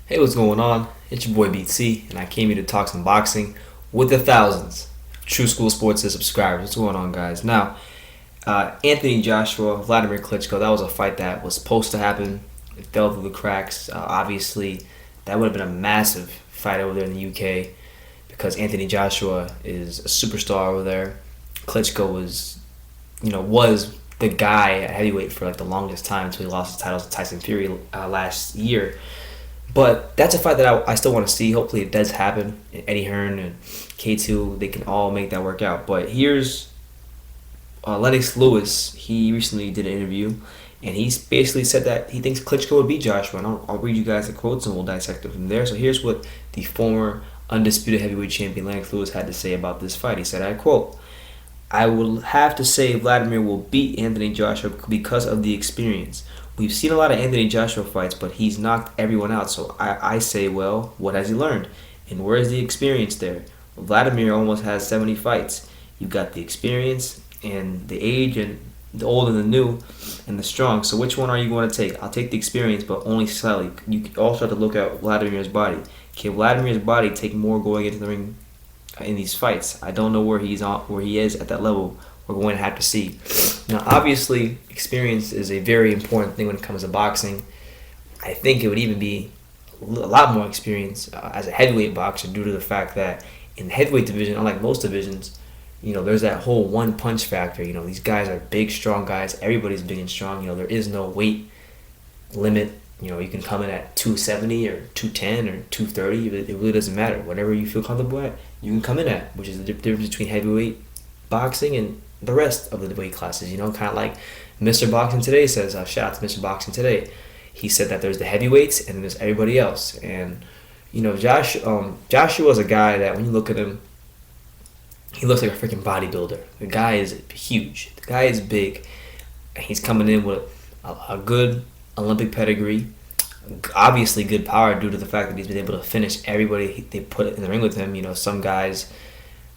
Hey, what's going on? It's your boy BC, and I came here to talk some boxing with the thousands of True School Sports subscribers. What's going on, guys? Now, Anthony Joshua, Wladimir Klitschko, that was a fight that was supposed to happen. It fell through the cracks. Obviously, that would have been a massive fight over there in the UK because Anthony Joshua is a superstar over there. Klitschko was the guy at heavyweight for like the longest time until he lost his titles to Tyson Fury last year. But that's a fight that I still want to see. Hopefully it does happen. Eddie Hearn and K2, they can all make that work out. But here's Lennox Lewis. He recently did an interview, and he basically said that he thinks Klitschko would beat Joshua. And I'll read you guys the quotes, and we'll dissect it from there. So here's what the former undisputed heavyweight champion Lennox Lewis had to say about this fight. He said, I quote, I will have to say Wladimir will beat Anthony Joshua because of the experience. We've seen a lot of Anthony Joshua fights, but he's knocked everyone out. So I say, well, what has he learned? And where is the experience there? Wladimir almost has 70 fights. You've got the experience and the age and the old and the new and the strong. So which one are you going to take? I'll take the experience, but only slightly. You also have to look at Vladimir's body. Can Vladimir's body take more going into the ring in these fights? I don't know where he is at that level. We're going to have to see. Now, obviously, experience is a very important thing when it comes to boxing. I think it would even be a lot more experience as a heavyweight boxer due to the fact that in the heavyweight division, unlike most divisions, there's that whole one punch factor. These guys are big, strong guys. Everybody's big and strong. There is no weight limit. You can come in at 270 or 210 or 230. It really doesn't matter. Whatever you feel comfortable at, you can come in at, which is the difference between heavyweight boxing and the rest of the weight classes. Kind of like Mr. Boxing Today says, shout out to Mr. Boxing Today. He said that there's the heavyweights and then there's everybody else. And, Joshua is a guy that when you look at him, he looks like a freaking bodybuilder. The guy is huge. The guy is big. He's coming in with a good Olympic pedigree. Obviously good power due to the fact that he's been able to finish everybody they put in the ring with him. Some guys,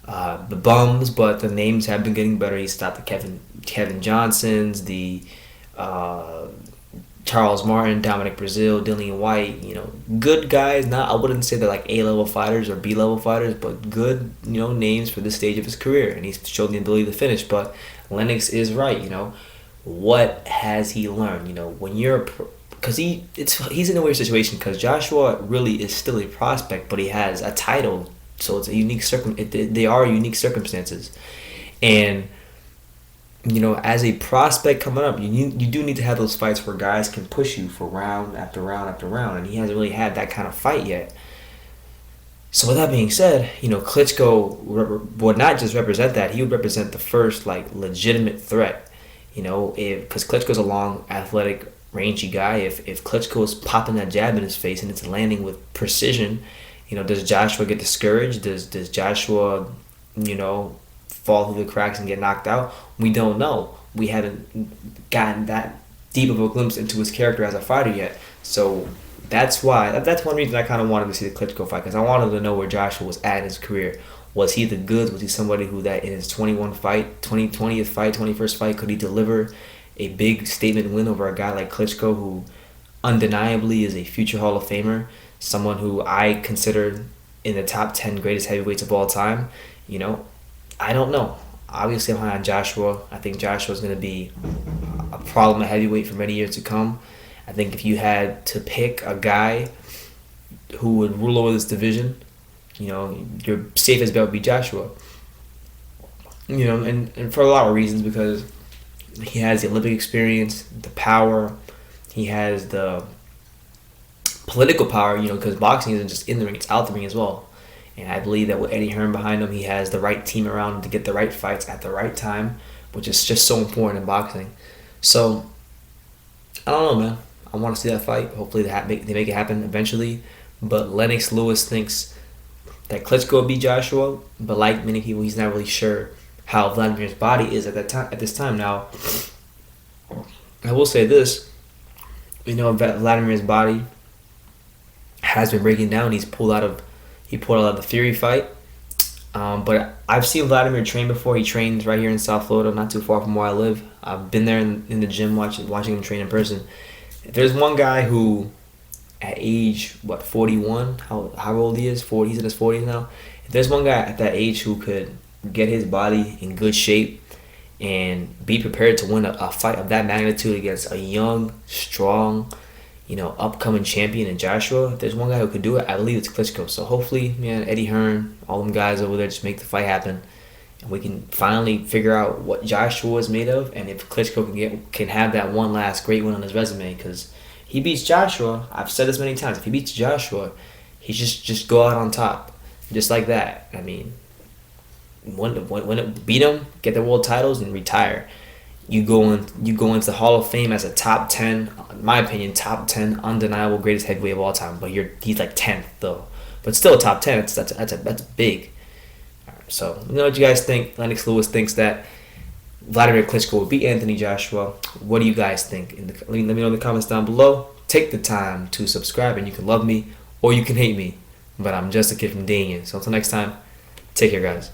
the bums, but the names have been getting better. He stopped the Kevin Johnsons, the Charles Martin, Dominic Brazil, Dillian White. Good guys. I wouldn't say they're like A-level fighters or B-level fighters, but good names for this stage of his career, and he's shown the ability to finish. But Lennox is right. What has he learned? When you're because he's in a weird situation because Joshua really is still a prospect, but he has a title. So it's a unique they are unique circumstances, and as a prospect coming up, you do need to have those fights where guys can push you for round after round after round, and he hasn't really had that kind of fight yet. So with that being said, Klitschko would not just represent that; he would represent the first legitimate threat. Because Klitschko's a long, athletic, rangy guy. If Klitschko is popping that jab in his face and it's landing with precision. Does Joshua get discouraged? Does Joshua, fall through the cracks and get knocked out? We don't know. We haven't gotten that deep of a glimpse into his character as a fighter yet. So that's why. That's one reason I kind of wanted to see the Klitschko fight, because I wanted to know where Joshua was at in his career. Was he the goods? Was he somebody who that in his 20th fight, 21st fight, could he deliver a big statement win over a guy like Klitschko, who undeniably is a future Hall of Famer? Someone who I consider in the top 10 greatest heavyweights of all time. I don't know. Obviously, I'm high on Joshua. I think Joshua's going to be a problem at heavyweight for many years to come. I think if you had to pick a guy who would rule over this division, your safest bet would be Joshua. And for a lot of reasons, because he has the Olympic experience, the power, he has the political power, because boxing isn't just in the ring, it's out the ring as well. And I believe that with Eddie Hearn behind him, he has the right team around him to get the right fights at the right time, which is just so important in boxing. So, I don't know, man. I want to see that fight. Hopefully they make it happen eventually. But Lennox Lewis thinks that Klitschko will beat Joshua, but like many people, he's not really sure how Vladimir's body is at this time. Now, I will say this. Vladimir's body has been breaking down. He pulled out of the Fury fight. But I've seen Wladimir train before. He trains right here in South Florida, not too far from where I live. I've been there in the gym watching him train in person. If there's one guy who at age 41, how old he is, 40, he's in his 40s now. If there's one guy at that age who could get his body in good shape and be prepared to win a fight of that magnitude against a young, strong, upcoming champion in Joshua, if there's one guy who could do it, I believe it's Klitschko. So hopefully, man, Eddie Hearn, all them guys over there just make the fight happen, and we can finally figure out what Joshua is made of, and if Klitschko can have that one last great win on his resume, because he beats Joshua. I've said this many times. If he beats Joshua, he just go out on top, just like that. I mean, beat him, get the world titles, and retire. You go into the Hall of Fame as a top 10, in my opinion, top 10 undeniable greatest heavyweight of all time. But he's like 10th though, but still top 10. That's big. So let me know what you guys think. Lennox Lewis thinks that Wladimir Klitschko will beat Anthony Joshua. What do you guys think? Let me know in the comments down below. Take the time to subscribe, and you can love me or you can hate me, but I'm just a kid from Daniel. So until next time, take care, guys.